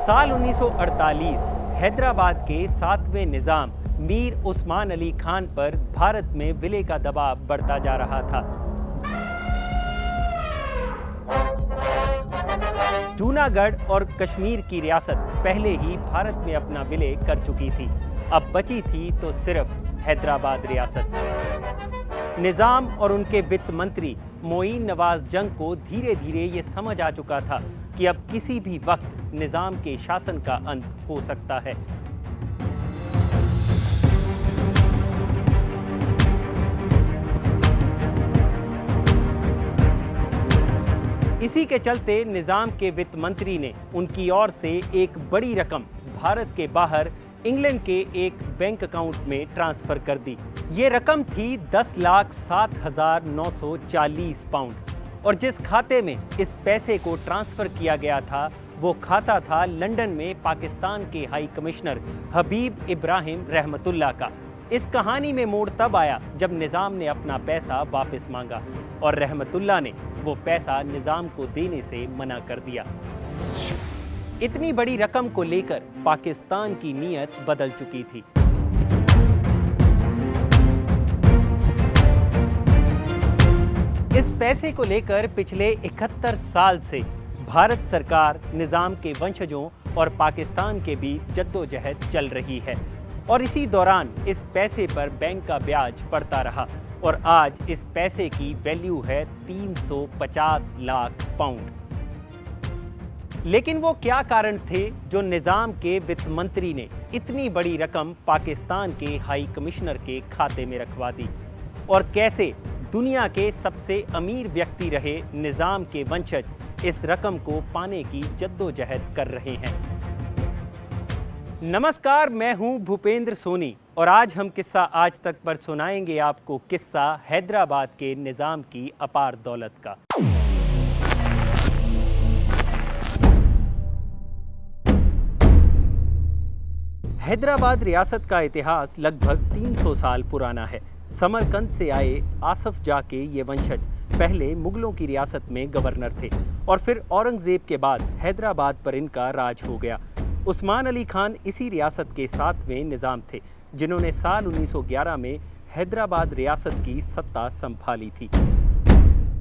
साल 1948 हैदराबाद के 7वें निजाम मीर उस्मान अली खान पर भारत में विलय का दबाव बढ़ता जा रहा था। जूनागढ़ और कश्मीर की रियासत पहले ही भारत में अपना विलय कर चुकी थी। अब बची थी तो सिर्फ हैदराबाद रियासत। निजाम और उनके वित्त मंत्री मोइन नवाज जंग को धीरे धीरे ये समझ आ चुका था कि अब किसी भी वक्त निजाम के शासन का अंत हो सकता है। इसी के चलते निजाम के वित्त मंत्री ने उनकी ओर से एक बड़ी रकम भारत के बाहर इंग्लैंड के एक बैंक अकाउंट में ट्रांसफर कर दी। ये रकम थी 10,07,940 पाउंड और जिस खाते में इस पैसे को ट्रांसफर किया गया था वो खाता था लंदन में पाकिस्तान के हाई कमिश्नर हबीब इब्राहिम रहमतुल्लाह का। इस कहानी में मोड़ तब आया जब निजाम ने अपना पैसा वापस मांगा और रहमतुल्लाह ने वो पैसा निजाम को देने से मना कर दिया। इतनी बड़ी रकम को लेकर पाकिस्तान की नीयत बदल चुकी थी। इस पैसे को लेकर पिछले 71 साल से भारत सरकार, निजाम के वंशजों और पाकिस्तान के बीच जद्दोजहद चल रही है और इसी दौरान इस पैसे पर बैंक का ब्याज बढ़ता रहा और आज इस पैसे की वैल्यू है 350 लाख पाउंड। लेकिन वो क्या कारण थे जो निजाम के वित्त मंत्री ने इतनी बड़ी रकम पाकिस्तान के हाई कमिश्नर के खाते में रखवा दी और कैसे दुनिया के सबसे अमीर व्यक्ति रहे निजाम के वंशज इस रकम को पाने की जद्दोजहद कर रहे हैं। नमस्कार, मैं हूं भूपेंद्र सोनी और आज हम किस्सा आज तक पर सुनाएंगे आपको किस्सा हैदराबाद के निजाम की अपार दौलत का। हैदराबाद रियासत का इतिहास लगभग 300 साल पुराना है। समरकंद से आए आसफ जा के ये वंशज पहले मुगलों की रियासत में गवर्नर थे और फिर औरंगजेब के बाद हैदराबाद पर इनका राज हो गया। उस्मान अली खान इसी रियासत के 7वें निजाम थे जिन्होंने साल 1911 में हैदराबाद रियासत की सत्ता संभाली थी।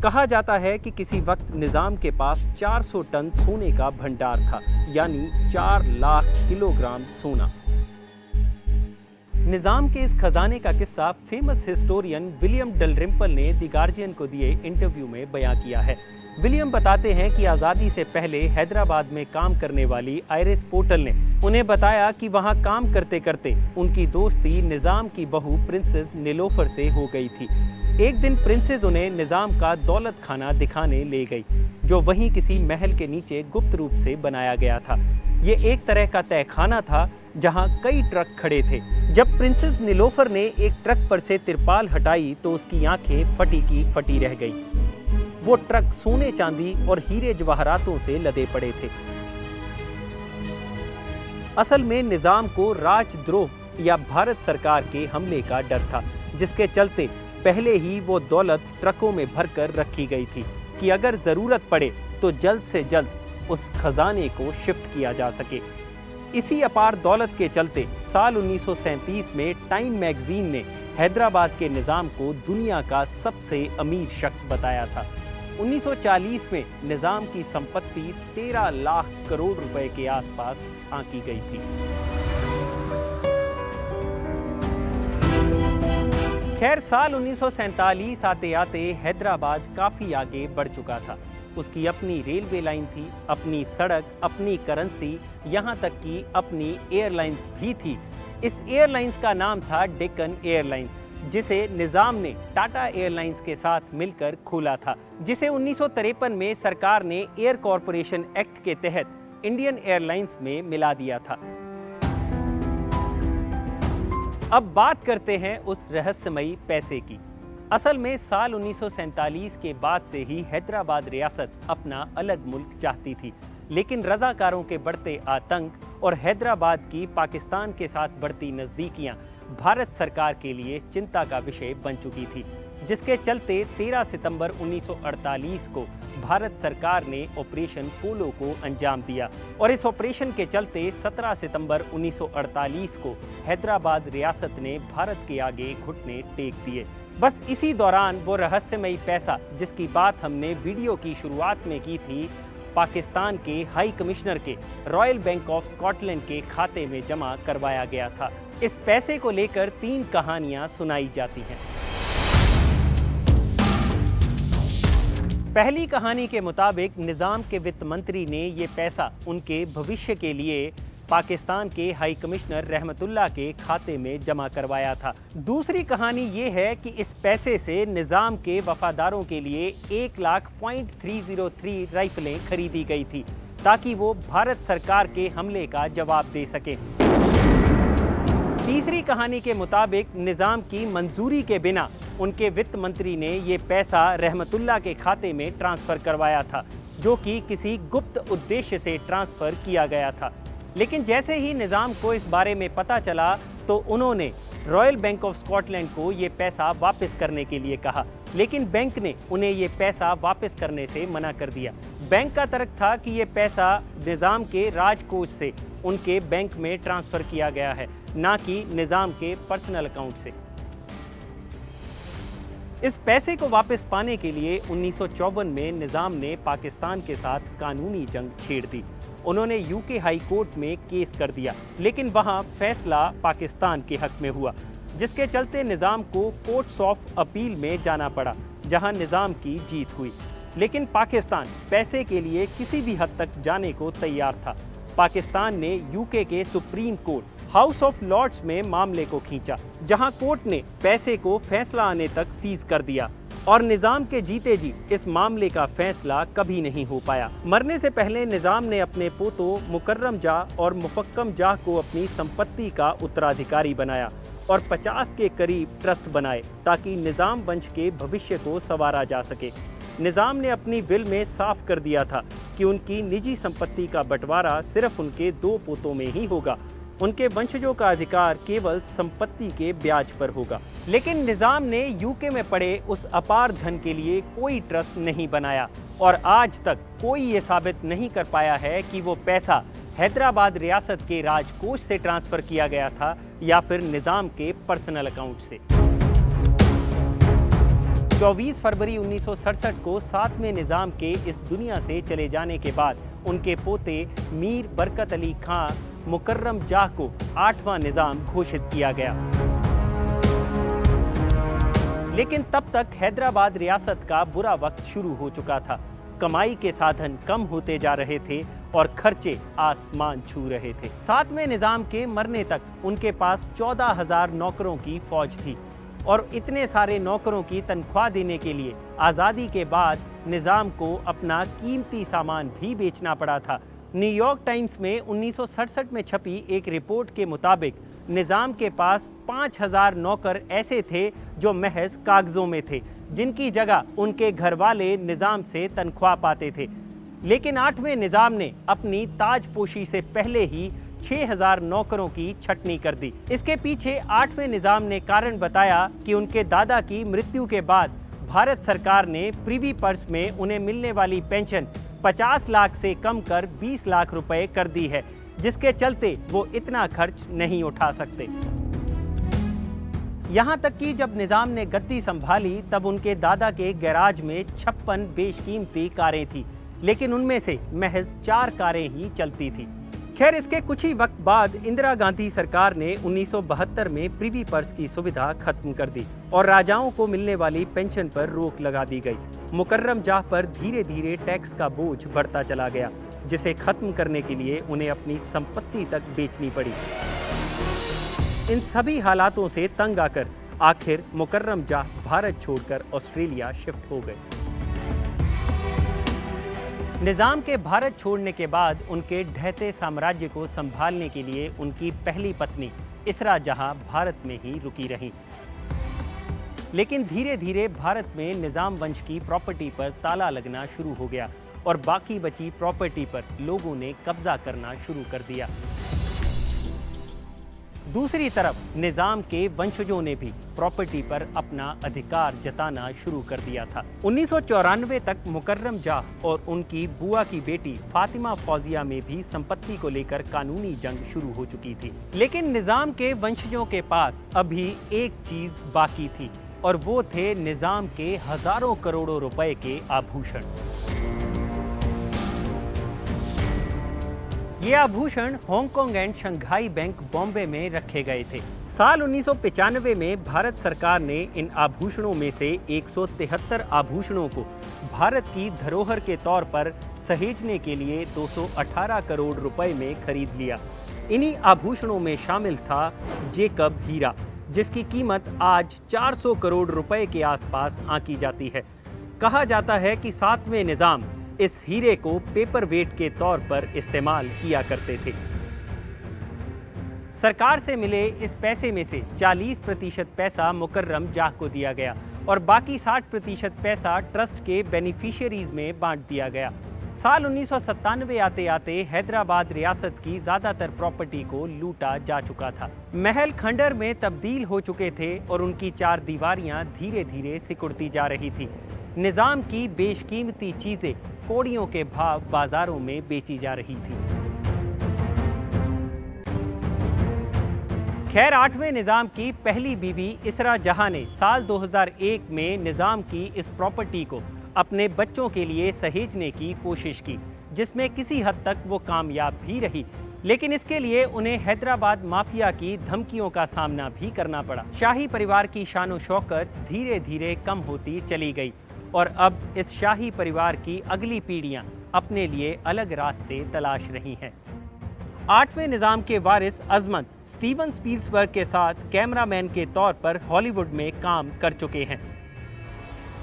कहा जाता है कि किसी वक्त निजाम के पास 400 टन सोने का भंडार था, यानी 4 लाख किलोग्राम सोना। निजाम के इस खजाने का किस्सा फेमस हिस्टोरियन विलियम डलरिम्पल ने द गार्जियन को दिए इंटरव्यू में बयां किया है। विलियम बताते हैं कि आज़ादी से पहले हैदराबाद में काम करने वाली आयरिस पोर्टल ने उन्हें बताया कि वहां काम करते करते उनकी दोस्ती निजाम की बहू प्रिंसेस नीलोफर से हो गई थी। एक दिन प्रिंसेस उन्हें निजाम का दौलत खाना दिखाने ले गई, जो वहीं किसी महल के नीचे गुप्त रूप से बनाया गया था। ये एक तरह का तहखाना था जहां कई ट्रक खड़े थे। जब प्रिंसेस नीलोफर ने एक ट्रक पर से तिरपाल हटाई तो उसकी आंखें फटी की फटी रह गई। वो ट्रक सोने चांदी और हीरे जवाहरातों से लदे पड़े थे। असल में निजाम को राजद्रोह या भारत सरकार के हमले का डर था, जिसके चलते पहले ही वो दौलत ट्रकों में भरकर रखी गई थी कि अगर जरूरत पड़े तो जल्द से जल्द उस खजाने को शिफ्ट किया जा सके। इसी अपार दौलत के चलते साल 1937 में टाइम मैगजीन ने हैदराबाद के निजाम को दुनिया का सबसे अमीर शख्स बताया था। 1940 में निजाम की संपत्ति 13 लाख करोड़ रुपए के आसपास आंकी गई थी। खैर, साल 1947 आते आते हैदराबाद काफी आगे बढ़ चुका था। उसकी अपनी रेलवे लाइन थी, अपनी सड़क, अपनी करेंसी, यहाँ तक कि अपनी एयरलाइंस भी थी। इस एयरलाइंस का नाम था डेक्कन एयरलाइंस, जिसे निजाम ने टाटा एयरलाइंस के साथ मिलकर खोला था, जिसे 1953 में सरकार ने एयर कॉरपोरेशन एक्ट के तहत इंडियन एयरलाइंस में मिला दिया था। अब बात करते हैं उस रहस्यमयी पैसे की। असल में साल 1947 के बाद से ही हैदराबाद रियासत अपना अलग मुल्क चाहती थी, लेकिन रजाकारों के बढ़ते आतंक और हैदराबाद की पाकिस्तान के साथ बढ़ती नजदीकियां भारत सरकार के लिए चिंता का विषय बन चुकी थी। जिसके चलते 13 सितंबर 1948 को भारत सरकार ने ऑपरेशन पोलो को अंजाम दिया और इस ऑपरेशन के चलते 17 सितंबर 1948 को हैदराबाद रियासत ने भारत के आगे घुटने टेक दिए। बस इसी दौरान वो रहस्यमयी पैसा जिसकी बात हमने वीडियो की शुरुआत में की थी, पाकिस्तान के हाई कमिश्नर के रॉयल बैंक ऑफ स्कॉटलैंड के खाते में जमा करवाया गया था। इस पैसे को लेकर 3 कहानियां सुनाई जाती हैं। पहली कहानी के मुताबिक निजाम के वित्त मंत्री ने ये पैसा उनके भविष्य के लिए पाकिस्तान के हाई कमिश्नर रहमतुल्लाह के खाते में जमा करवाया था। दूसरी कहानी ये है कि इस पैसे से निजाम के वफादारों के लिए 1,03,03 राइफलें खरीदी गई थी ताकि वो भारत सरकार के हमले का जवाब दे सके। तीसरी कहानी के मुताबिक निजाम की मंजूरी के बिना उनके वित्त मंत्री ने ये पैसा रहमतुल्लाह के खाते में ट्रांसफर करवाया था, जो कि किसी गुप्त उद्देश्य से ट्रांसफर किया गया था। लेकिन जैसे ही निजाम को इस बारे में पता चला तो उन्होंने रॉयल बैंक ऑफ स्कॉटलैंड को ये पैसा वापस करने के लिए कहा, लेकिन बैंक ने उन्हें ये पैसा वापस करने से मना कर दिया। बैंक का तर्क था कि ये पैसा निजाम के राजकोष से उनके बैंक में ट्रांसफर किया गया है, ना कि निजाम के पर्सनल अकाउंट से। इस पैसे को वापस पाने के लिए 1954 में निजाम ने पाकिस्तान के साथ कानूनी जंग छेड़ दी। उन्होंने यूके हाई कोर्ट में केस कर दिया, लेकिन वहां फैसला पाकिस्तान के हक में हुआ, जिसके चलते निजाम को कोर्ट्स ऑफ अपील में जाना पड़ा, जहां निजाम की जीत हुई। लेकिन पाकिस्तान पैसे के लिए किसी भी हद तक जाने को तैयार था। पाकिस्तान ने यूके के supreme court House of Lords में मामले को खींचा, जहां कोर्ट ने पैसे को फैसला आने तक सीज कर दिया और निजाम के जीते जी इस मामले का फैसला कभी नहीं हो पाया। मरने से पहले निजाम ने अपने पोतों मुकर्रम जाह और मुफक्कम जाह को अपनी संपत्ति का उत्तराधिकारी बनाया और 50 के करीब ट्रस्ट बनाए ताकि निजाम वंश के भविष्य को संवारा जा सके। निजाम ने अपनी विल में साफ कर दिया था कि उनकी निजी संपत्ति का बंटवारा सिर्फ उनके 2 पोतों में ही होगा। उनके वंशजों का अधिकार केवल संपत्ति के ब्याज पर होगा। लेकिन निजाम ने यूके में पड़े उस अपार धन के लिए कोई ट्रस्ट नहीं बनाया और आज तक कोई ये साबित नहीं कर पाया है कि वो पैसा हैदराबाद रियासत के राजकोष से ट्रांसफर किया गया था या फिर निजाम के पर्सनल अकाउंट से। 24 फरवरी 1967 को 7वें निजाम के इस दुनिया से चले जाने के बाद उनके पोते मीर बरकत अली खां मुकर्रम जाह को 8वां निजाम घोषित किया गया। लेकिन तब तक हैदराबाद रियासत का बुरा वक्त शुरू हो चुका था। कमाई के साधन कम होते जा रहे थे और खर्चे आसमान छू रहे थे। 7वें निजाम के मरने तक उनके पास 14,000 नौकरों की फौज थी और इतने सारे नौकरों की तनख्वाह देने के लिए आज़ादी के बाद निजाम को अपना कीमती सामान भी बेचना पड़ा था। न्यूयॉर्क टाइम्स में 1967 में छपी एक रिपोर्ट के मुताबिक निजाम के पास 5,000 नौकर ऐसे थे जो महज कागजों में थे, जिनकी जगह उनके घरवाले निजाम से तनख्वाह पाते थे। लेकिन 8वें निजाम ने अपनी ताजपोशी से पहले ही 6,000 नौकरों की छटनी कर दी। इसके पीछे 8वें निजाम ने कारण बताया कि उनके दादा की मृत्यु के बाद भारत सरकार ने प्रिवी पर्स में उन्हें मिलने वाली पेंशन 50 लाख से कम कर 20 लाख रुपए कर दी है, जिसके चलते वो इतना खर्च नहीं उठा सकते। यहाँ तक कि जब निजाम ने गद्दी संभाली तब उनके दादा के गैराज में 56 बेशकीमती कारें थी, लेकिन उनमें से महज 4 कारें ही चलती थी। खैर, इसके कुछ ही वक्त बाद इंदिरा गांधी सरकार ने 1972 में प्रिवी पर्स की सुविधा खत्म कर दी और राजाओं को मिलने वाली पेंशन पर रोक लगा दी गई। मुकर्रम जाह पर धीरे धीरे टैक्स का बोझ बढ़ता चला गया, जिसे खत्म करने के लिए उन्हें अपनी संपत्ति तक बेचनी पड़ी। इन सभी हालातों से तंग आकर आखिर मुकर्रम जाह भारत छोड़कर ऑस्ट्रेलिया शिफ्ट हो गए। निजाम के भारत छोड़ने के बाद उनके ढहते साम्राज्य को संभालने के लिए उनकी पहली पत्नी इसरा जहां भारत में ही रुकी रहीं। लेकिन धीरे धीरे भारत में निजाम वंश की प्रॉपर्टी पर ताला लगना शुरू हो गया और बाकी बची प्रॉपर्टी पर लोगों ने कब्जा करना शुरू कर दिया। दूसरी तरफ निजाम के वंशजों ने भी प्रॉपर्टी पर अपना अधिकार जताना शुरू कर दिया था। 1994 तक मुकर्रम जाह और उनकी बुआ की बेटी फातिमा फौजिया में भी संपत्ति को लेकर कानूनी जंग शुरू हो चुकी थी। लेकिन निजाम के वंशजों के पास अभी एक चीज बाकी थी और वो थे निजाम के हजारों करोड़ों रुपए के आभूषण। ये आभूषण Hong Kong and Shanghai bank Bombay में रखे गए थे। साल 1995 में भारत सरकार ने इन आभूषणों में से 173 आभूषणों को भारत की धरोहर के तौर पर सहेजने के लिए 218 करोड़ रुपए में खरीद लिया। इन्हीं आभूषणों में शामिल था जेकब हीरा, जिसकी कीमत आज 400 करोड़ रुपए के आसपास आंकी जाती है। कहा जाता है कि 7वें निजाम इस हीरे को पेपर वेट के तौर पर इस्तेमाल किया करते थे। सरकार से मिले इस पैसे में से 40% पैसा मुकर्रम जाह को दिया गया और बाकी 60% पैसा ट्रस्ट के बेनिफिशियरीज में बांट दिया गया। साल 1997 आते आते हैदराबाद रियासत की ज्यादातर प्रॉपर्टी को लूटा जा चुका था। महल खंडर में तब्दील हो चुके थे और उनकी चार दीवारियां धीरे धीरे सिकुड़ती जा रही थी। निजाम की बेशकीमती चीजें कौड़ियों के भाव बाजारों में बेची जा रही थी। खैर, 8वें निजाम की पहली बीवी इसरा जहां ने साल 2001 में निजाम की इस प्रॉपर्टी को अपने बच्चों के लिए सहेजने की कोशिश की, जिसमें किसी हद तक वो कामयाब भी रही। लेकिन इसके लिए उन्हें हैदराबाद माफिया की धमकियों का सामना भी करना पड़ा। शाही परिवार की शान और शौकत धीरे धीरे कम होती चली गई और अब इस शाही परिवार की अगली पीढ़ियां अपने लिए अलग रास्ते तलाश रही हैं। 8वें निजाम के वारिस अजमत स्टीवन स्पील्सबर्ग के साथ कैमरामैन के तौर पर हॉलीवुड में काम कर चुके हैं।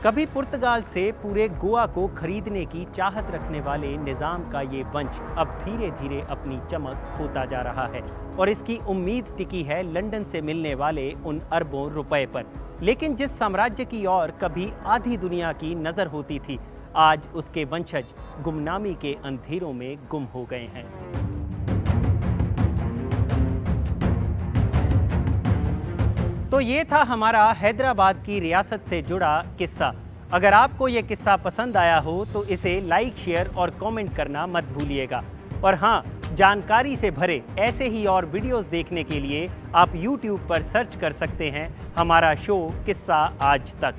कभी पुर्तगाल से पूरे गोवा को खरीदने की चाहत रखने वाले निजाम का ये वंश अब धीरे धीरे अपनी चमक खोता जा रहा है और इसकी उम्मीद टिकी है लंदन से मिलने वाले उन अरबों रुपए पर। लेकिन जिस साम्राज्य की ओर कभी आधी दुनिया की नजर होती थी, आज उसके वंशज गुमनामी के अंधेरों में गुम हो गए हैं। तो ये था हमारा हैदराबाद की रियासत से जुड़ा किस्सा। अगर आपको ये किस्सा पसंद आया हो तो इसे लाइक, शेयर और कमेंट करना मत भूलिएगा। और हाँ, जानकारी से भरे ऐसे ही और वीडियोस देखने के लिए आप YouTube पर सर्च कर सकते हैं हमारा शो किस्सा आज तक।